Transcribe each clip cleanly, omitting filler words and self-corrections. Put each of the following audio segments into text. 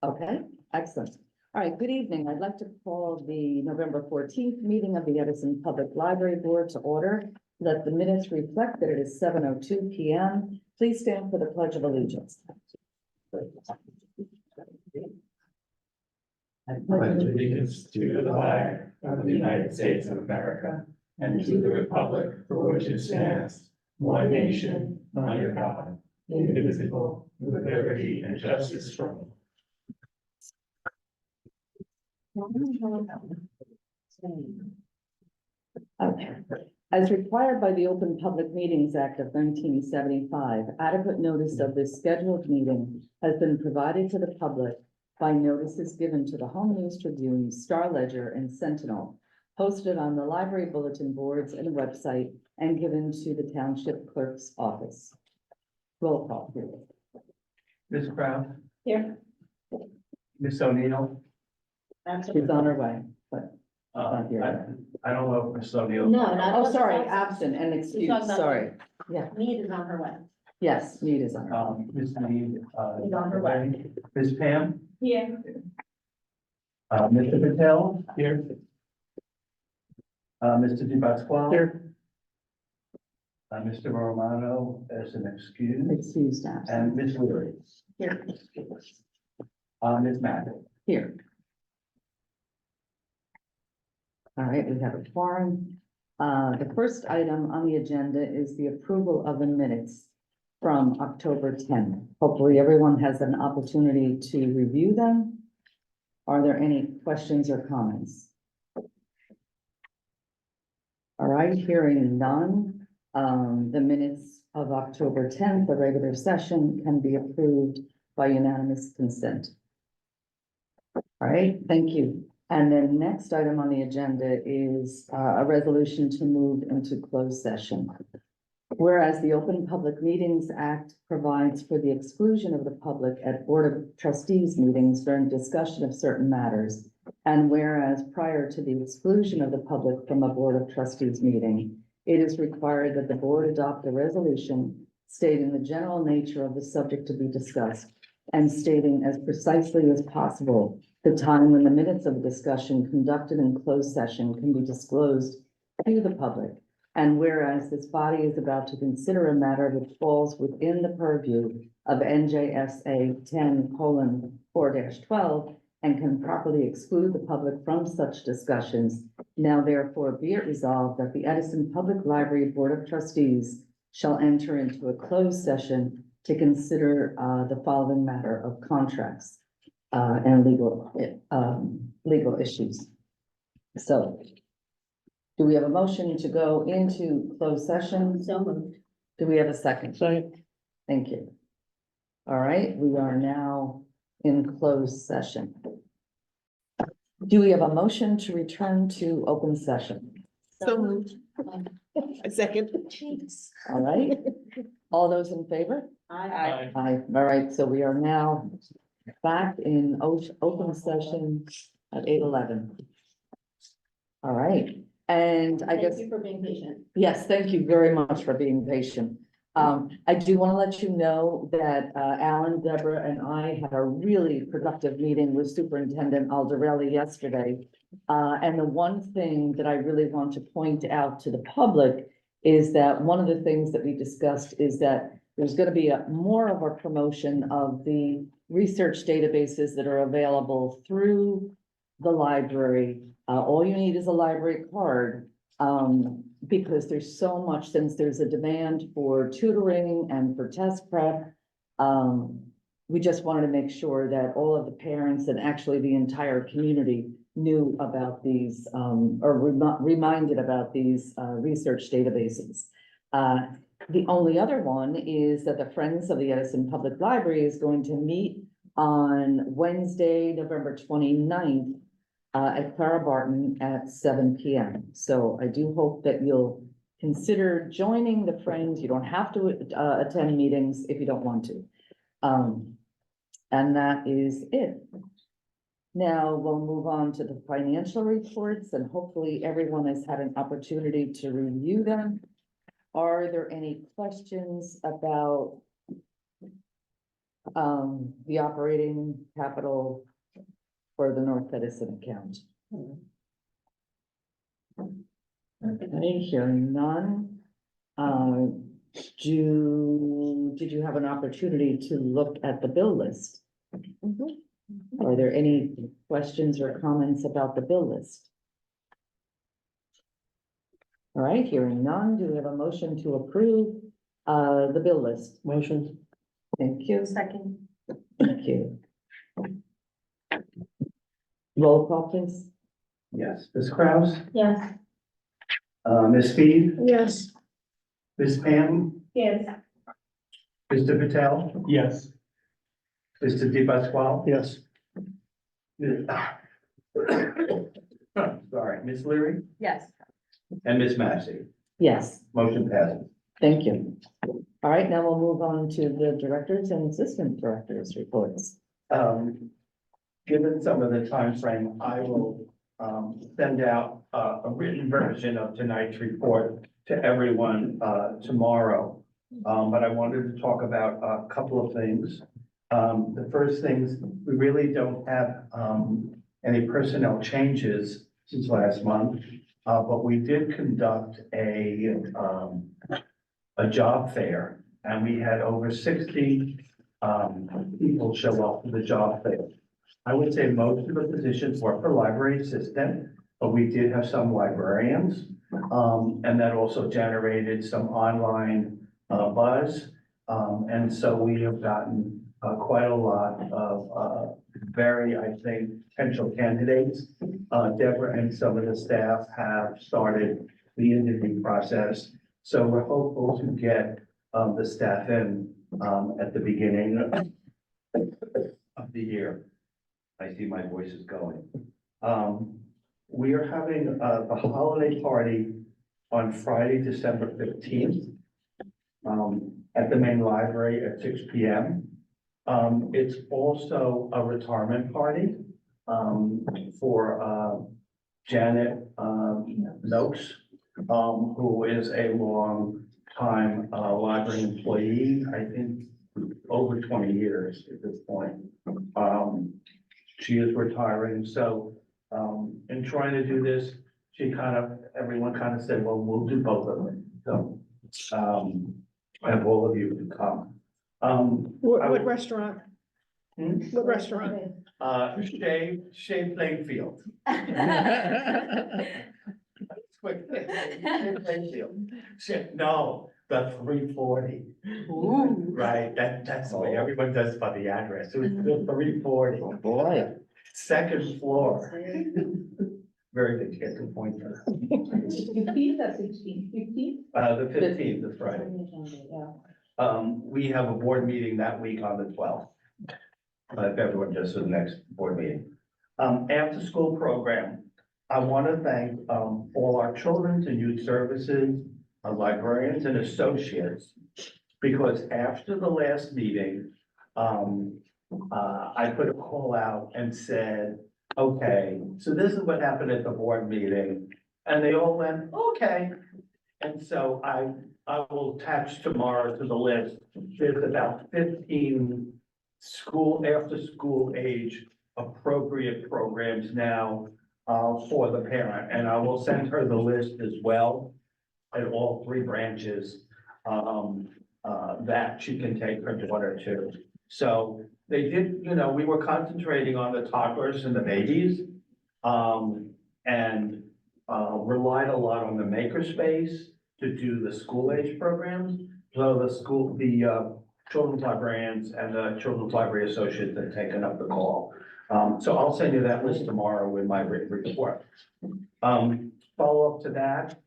Okay, excellent. All right, good evening. I'd like to call the November 14th meeting of the Edison Public Library Board to order. Let the minutes reflect that it is 7:02 p.m. Please stand for the Pledge of Allegiance. I pledge allegiance to the flag of the United States of America and to the republic for which it stands, one nation, under God, indivisible, with liberty and justice for all. Okay. As required by the Open Public Meetings Act of 1975, adequate notice of this scheduled meeting has been provided to the public by notices given to the Home News Tribune, Star Ledger, and Sentinel, posted on the library bulletin boards and website, and given to the Township Clerk's office. Roll call, please. Ms. Kraft? Here. Ms. O'Neill? She's on her way, but not here. I don't know if Ms. O'Neill. No, not. oh, sorry, absent and excused, talking about- sorry. Yeah, Mead is on her way. yes, Mead is on her. Ms. Mead, Is on her way. Ms. Pam? Here. Mr. Patel? Here. Mr. DiPasquale? Here. Mr. Romano as an excuse, Excused, absent. and Ms. Leary. Here. Ms. Mack. Here. All right, we have a quorum. The first item on the agenda is the approval of the minutes from October 10th. Hopefully, everyone has an opportunity to review them. Are there any questions or comments? All right, hearing none, the minutes of October 10th, the regular session, can be approved by unanimous consent. All right, thank you. And then next item on the agenda is a resolution to move into closed session. Whereas the Open Public Meetings Act provides for the exclusion of the public at Board of Trustees meetings during discussion of certain matters. And whereas prior to the exclusion of the public from a Board of Trustees meeting, it is required that the board adopt a resolution stating the general nature of the subject to be discussed and stating as precisely as possible the time when the minutes of the discussion conducted in closed session can be disclosed to the public. And whereas this body is about to consider a matter which falls within the purview of NJSA 10:4-12 and can properly exclude the public from such discussions, now therefore be it resolved that the Edison Public Library Board of Trustees shall enter into a closed session to consider the following matter of contracts and legal issues. So, do we have a motion to go into closed session? So moved. Do we have a second? Second. Thank you. All right, we are now in closed session. Do we have a motion to return to open session? So moved. A second. All right, all those in favor? Aye. Aye. All right, so we are now back in open session at 8:11. All right, and I guess. Thank you for being patient. Yes, thank you very much for being patient. I do want to let you know that Alan, Deborah, and I had a really productive meeting with Superintendent Aldarelli yesterday. And the one thing that I really want to point out to the public is that one of the things that we discussed is that there's going to be more of a promotion of the research databases that are available through the library. All you need is a library card. Because there's so much, since there's a demand for tutoring and for test prep. We just wanted to make sure that all of the parents and actually the entire community knew about these, or reminded about these, research databases. The only other one is that the Friends of the Edison Public Library is going to meet on Wednesday, November 29th. At Clara Barton at 7 p.m. So I do hope that you'll consider joining the Friends. You don't have to attend meetings if you don't want to. And that is it. Now we'll move on to the financial reports, and hopefully everyone has had an opportunity to review them. Are there any questions about the operating capital for the North Edison account? Okay, hearing none. Did you have an opportunity to look at the bill list? Are there any questions or comments about the bill list? All right, hearing none, do we have a motion to approve the bill list? Motion. Thank you, Second. thank you. Roll call, please. Yes. Ms. Kraus? Yes. Ms. Speed? Yes. Ms. Pam? Yes. Mr. Patel? Yes. Mr. Di Pasquale? Yes. Sorry, Ms. Leary Yes. and Ms. Massey. Yes, Motion passes. thank you. All right, now we'll move on to the directors and assistant directors reports. Given some of the time frame, I will send out a written version of tonight's report to everyone tomorrow. But I wanted to talk about a couple of things. The first things, we really don't have any personnel changes since last month. But we did conduct a job fair, and we had over 60 people show up for the job fair. I would say most of the positions were for library assistant, but we did have some librarians. And that also generated some online buzz. And so we have gotten quite a lot of very, I think, potential candidates. Deborah and some of the staff have started the interview process. So we're hopeful to get the staff in at the beginning of the year. I see my voice is going. We are having a holiday party on Friday, December 15th at the main library at 6 p.m. It's also a retirement party for Janet Noakes, who is a long time library employee, I think over 20 years at this point. She is retiring, so in trying to do this, everyone kind of said, well, we'll do both of them. So I have all of you to come. What restaurant? Hmm? What restaurant? Shea Plainfield. Quick, Shea Plainfield. No, the 340. Right, that's the way everyone does by the address. It was the 340. Oh, boy. Second floor. Very good to get to the point there. 15th or 16th? 15th? The 15th is Friday. Yeah. We have a board meeting that week on the 12th. If everyone just for the next board meeting. After school program, I want to thank all our children's and youth services, librarians and associates. Because after the last meeting, I put a call out and said, okay, so this is what happened at the board meeting. And they all went, okay. And so I will attach tomorrow to the list. There's about 15 after school age appropriate programs now for the parent. And I will send her the list as well at all 3 branches that she can take her daughter to. So they did, we were concentrating on the toddlers and the babies and relied a lot on the makerspace to do the school age programs. So the children's librarians and the children's library associates have taken up the call. So I'll send you that list tomorrow with my written report. Follow up to that,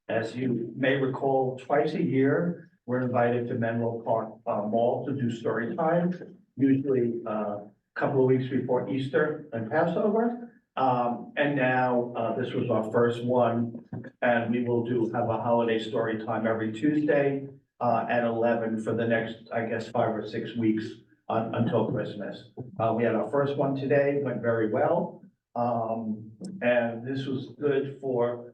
as you may recall, twice a year, we're invited to Menlo Park Mall to do story time, usually a couple of weeks before Easter and Passover. And now this was our first one, and we will have a holiday story time every Tuesday at 11 for the next, I guess, 5 or 6 weeks until Christmas. We had our first one today, went very well. And this was good for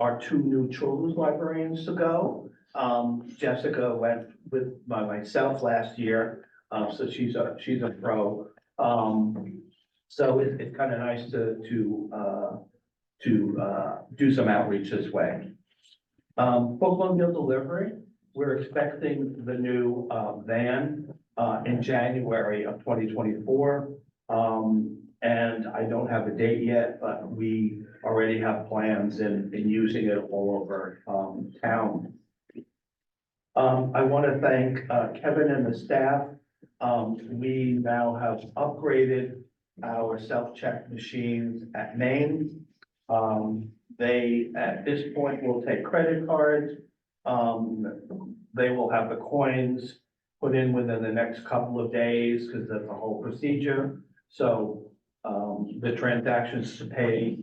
our two new children's librarians to go. Jessica went with myself last year, so she's a pro. So it's kind of nice to do some outreach this way. Bookmobile delivery, we're expecting the new van in January of 2024. And I don't have a date yet, but we already have plans in using it all over town. I want to thank Kevin and the staff. We now have upgraded our self-check machines at Maine. They, at this point, will take credit cards. They will have the coins put in within the next couple of days, because that's a whole procedure. So the transactions to pay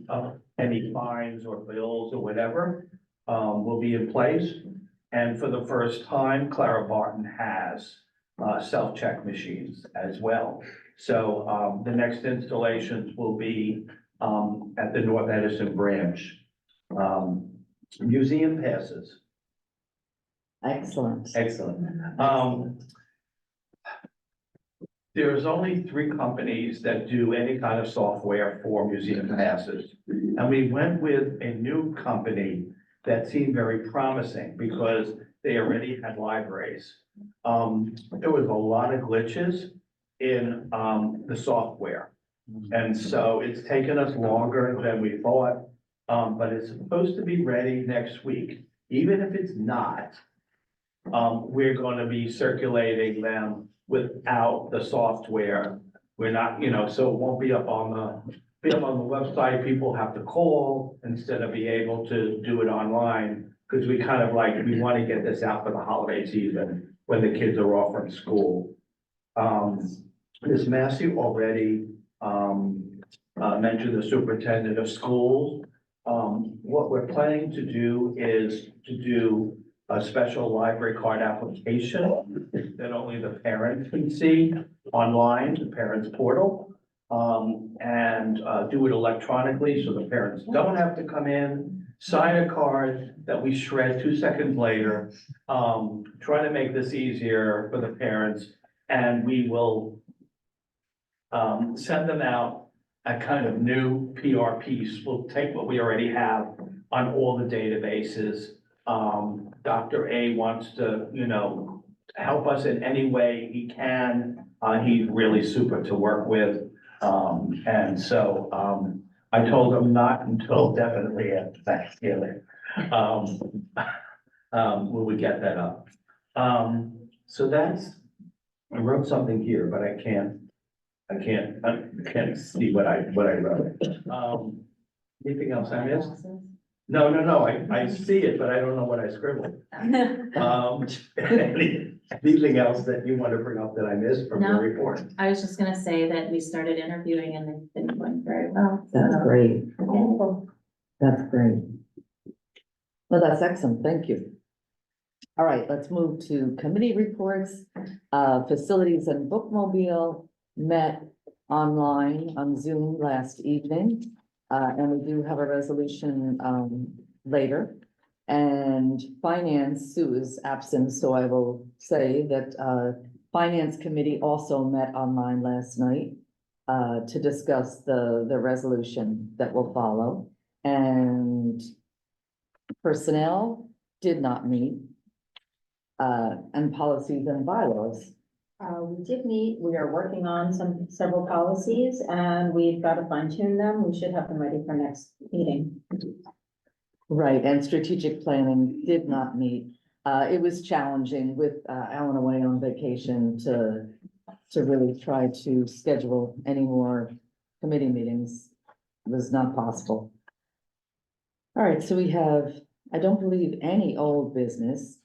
any fines or bills or whatever will be in place. And for the first time, Clara Barton has self-check machines as well. So the next installations will be at the North Edison branch. Museum passes. Excellent. Excellent. There's only 3 companies that do any kind of software for museum passes. And we went with a new company that seemed very promising because they already had libraries. There was a lot of glitches in the software. And so it's taken us longer than we thought, but it's supposed to be ready next week. Even if it's not, we're going to be circulating them without the software. We're not, so it won't be up on the website. People have to call instead of be able to do it online, because we kind of we want to get this out for the holiday season when the kids are off from school. Ms. Massey already mentioned the superintendent of schools. What we're planning to do is to do a special library card application that only the parent can see online, the parents portal, and do it electronically so the parents don't have to come in, sign a card that we shred 2 seconds later, try to make this easier for the parents, and we will send them out a kind of new PR piece. We'll take what we already have on all the databases. Dr. A wants to, help us in any way he can. He's really super to work with. And so, I told him not until definitely after Thanksgiving. Will we get that up? So I wrote something here, but I can't see what I wrote. Anything else I missed? No, I see it, but I don't know what I scribbled. Anything else that you want to bring up that I missed from your No. report? I was just gonna say that we started interviewing and it's been going very well. That's great. Wonderful. That's great. Well, that's excellent. Thank you. All right, let's move to committee reports. Facilities and Bookmobile met online on Zoom last evening. And we do have a resolution later. And finance, Sue is absent, so I will say that Finance Committee also met online last night to discuss the resolution that will follow. And personnel did not meet. And policies and bylaws. We did meet, we are working on several policies and we've got to fine tune them. We should have them ready for next meeting. Right, and strategic planning did not meet. It was challenging with Alan away on vacation to really try to schedule any more committee meetings. It was not possible. All right, so we have, I don't believe, any old business.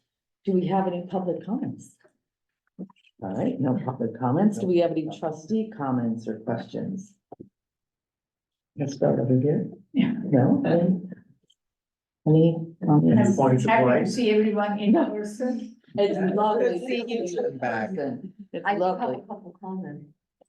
Do we have any public comments? All right, no public comments. Do we have any trustee comments or questions? Let's start over here. Yeah. No? Any comments? Points of Happy to light? see everyone in person. It's lovely to see you. back. It's I have a lovely. couple comments.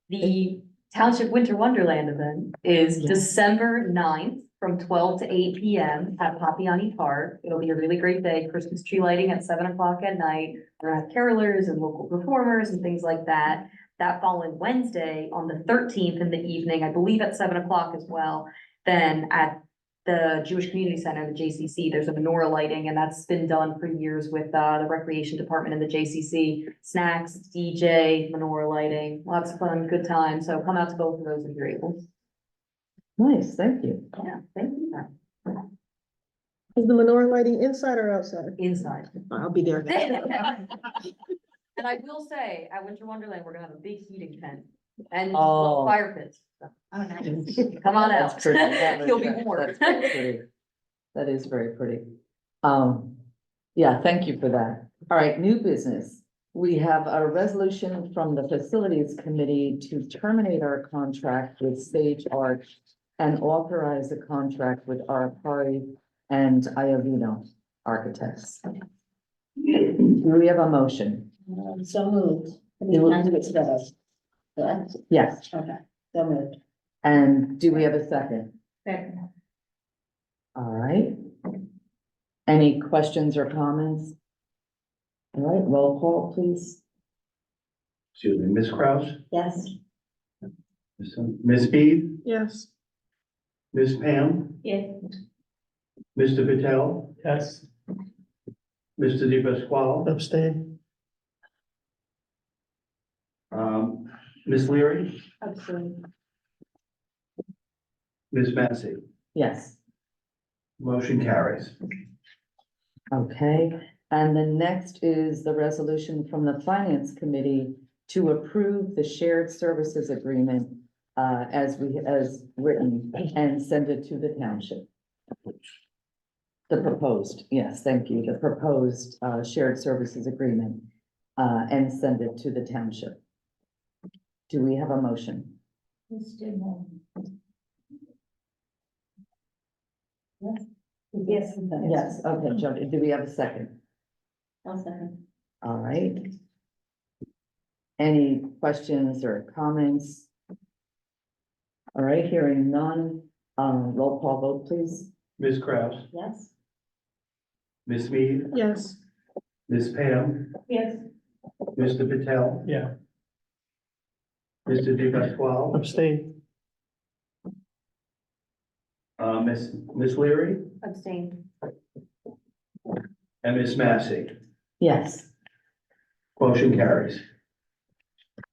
The Township Winter Wonderland event is December 9th from 12 to 8 PM at Papiani Park. It'll be a really great day, Christmas tree lighting at 7 o'clock at night. We're gonna have carolers and local performers and things like that. That following Wednesday, on the 13th in the evening, I believe at 7 o'clock as well, then at the Jewish Community Center, the JCC, there's a menorah lighting, and that's been done for years with the Recreation Department and the JCC. Snacks, DJ, menorah lighting, lots of fun, good time. So come out to both of those if you're able. Nice, thank you. Yeah, thank you. Is the menorah lighting inside or outside? Inside. I'll be there. And I will say, at Winter Wonderland, we're gonna have a big heating tent and Oh. fire pits. Oh, nice. Come on out. That's pretty. That is You'll be very- warm. that's very pretty. That is very pretty. Yeah, thank you for that. All right, new business. We have a resolution from the Facilities Committee to terminate our contract with Sage Art and authorize a contract with Arpari and Iovino Architects. Do we have a motion? So moved. We You- can do it together. Correct? Yes, Okay, so moved. and do we have a second? All right. Any questions or comments? All right, roll call, please. Excuse me, Ms. Kraus, Yes. Ms. Mead, Yes. Ms. Pam, Yes. Mr. Patel, Yes. Mr. Di Pasquale, Abstain. Ms. Leary, Ms. Massey. Yes. Motion carries. Okay, and the next is the resolution from the Finance Committee to approve the shared services agreement as written and send it to the township. The proposed, yes, thank you, the proposed shared services agreement and send it to the township. Do we have a motion? Yes. Yes, okay, Jody, do we have a second? I'll second. All right. Any questions or comments? All right, hearing none, roll call vote, please. Ms. Kraus, Yes. Ms. Mead, Yes. Ms. Pam, Yes. Mr. Patel, Yeah. Mr. Di Pasquale, Abstain. Ms. Leary, Abstain. and Ms. Massey. Yes. Motion carries.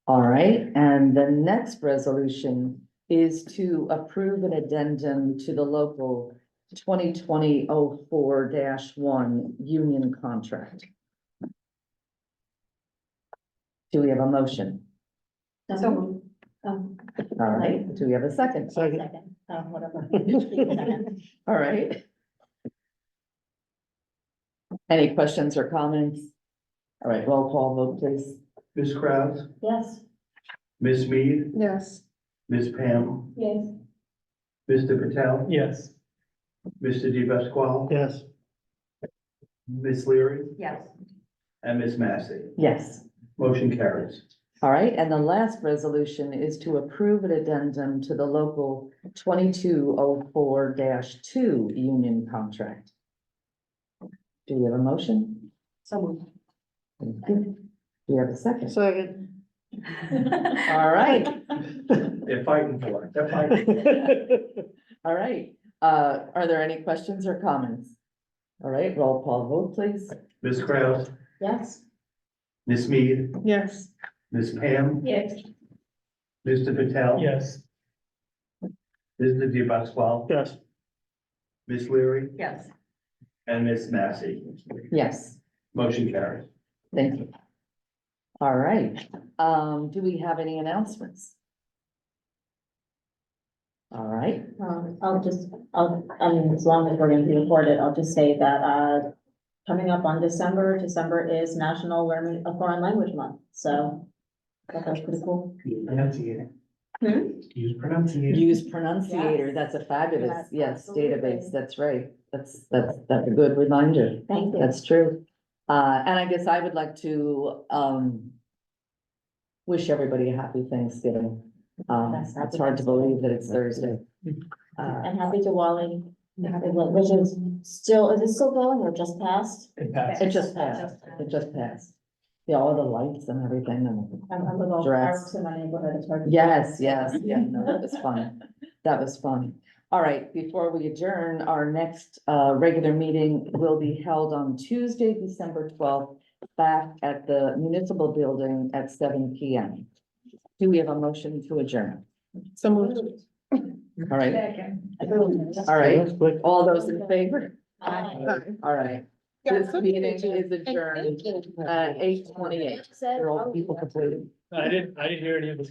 All right, and the next resolution is to approve an addendum to the local 2020-04-1 union contract. Do we have a motion? So moved. Oh, All right, do we have a second? second, whatever. All right. Any questions or comments? All right, roll call vote, please. Ms. Kraus, Yes. Ms. Mead, Yes. Ms. Pam, Yes. Mr. Patel, Yes. Mr. Di Pasquale, Yes. Ms. Leary, Yes. and Ms. Massey. Yes. Motion carries. All right, and the last resolution is to approve an addendum to the local 22-04-2 union contract. Do we have a motion? So moved. Thank you. Do we have a second? Second. All right, They're fighting for it. They're fighting. all right. Are there any questions or comments? All right, roll call vote, please. Ms. Kraus, Yes. Ms. Mead, Yes. Ms. Pam, Yes. Mr. Patel. Yes. Mr. Di Pasquale, Yes. Ms. Leary, Yes. and Ms. Massey. Yes, Motion carries. thank you. All right, do we have any announcements? All right, I mean, as long as we're gonna be recorded, I'll just say that, coming up on December is National Learning a Foreign Language Month, so I thought that was pretty cool. Pronunciator. Hmm? Use pronunciator. use pronunciator, Yes. that's a fabulous, yes, Absolutely. database, that's right. That's a good reminder. Thank you. That's true. And I guess I would like to, wish everybody a happy Thanksgiving. Yes, happy It's hard to believe that it's Thursday. And happy Diwali, which is still, is it still going or just passed? It passed. It just passed, it just passed. Yeah, all the lights and everything and. I'm with all Dress. fireworks in my neighborhood, it's hard. to- Yes, yes, yeah, no, that was fun. That was fun. All right, before we adjourn, our next regular meeting will be held on Tuesday, December 12th, back at the municipal building at 7 p.m. Do we have a motion to adjourn? So moved. All right, Second. all right, all those in favor? Aye. All right, this meeting is adjourned at 8:28. Are all people completed? I didn't hear any of this.